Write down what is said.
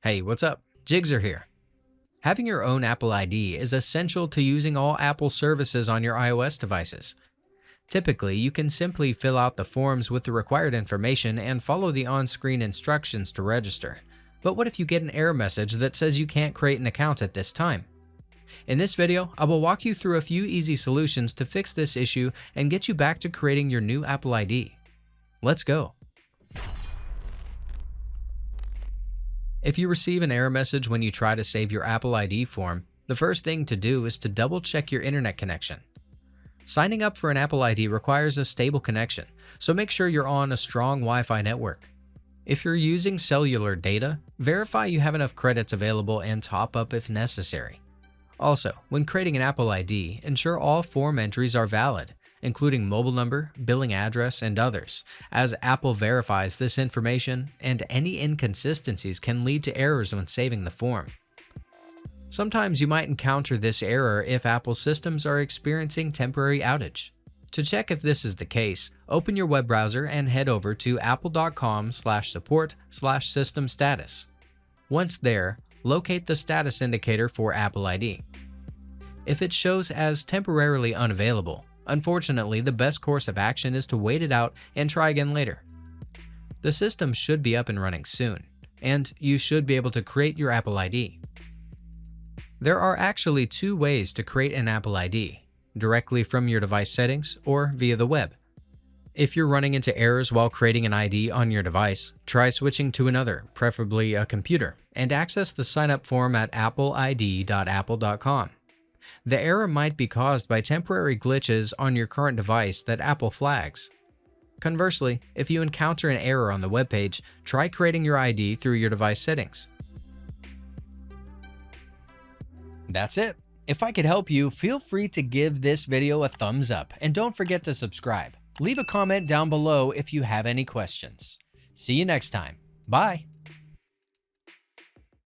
Hey, what's up? Jigxor here. Having your own Apple ID is essential to using all Apple services on your iOS devices. Typically, you can simply fill out the forms with the required information and follow the on-screen instructions to register. But what if you get an error message that says you can't create an account at this time? In this video, I will walk you through a few easy solutions to fix this issue and get you back to creating your new Apple ID. Let's go. If you receive an error message when you try to save your Apple ID form, the first thing to do is to double-check your internet connection. Signing up for an Apple ID requires a stable connection, so make sure you're on a strong Wi-Fi network. If you're using cellular data, verify you have enough credits available and top up if necessary. Also, when creating an Apple ID, ensure all form entries are valid, including mobile number, billing address, and others, as Apple verifies this information and any inconsistencies can lead to errors when saving the form. Sometimes you might encounter this error if Apple systems are experiencing temporary outage. To check if this is the case, open your web browser and head over to apple.com/support/system status. Once there, locate the status indicator for Apple ID. If it shows as temporarily unavailable, unfortunately, the best course of action is to wait it out and try again later. The system should be up and running soon, and you should be able to create your Apple ID. There are actually two ways to create an Apple ID, directly from your device settings or via the web. If you're running into errors while creating an ID on your device, try switching to another, preferably a computer, and access the sign-up form at appleid.apple.com. The error might be caused by temporary glitches on your current device that Apple flags. Conversely, if you encounter an error on the webpage, try creating your ID through your device settings. That's it. If I could help you, feel free to give this video a thumbs up and don't forget to subscribe. Leave a comment down below if you have any questions. See you next time. Bye.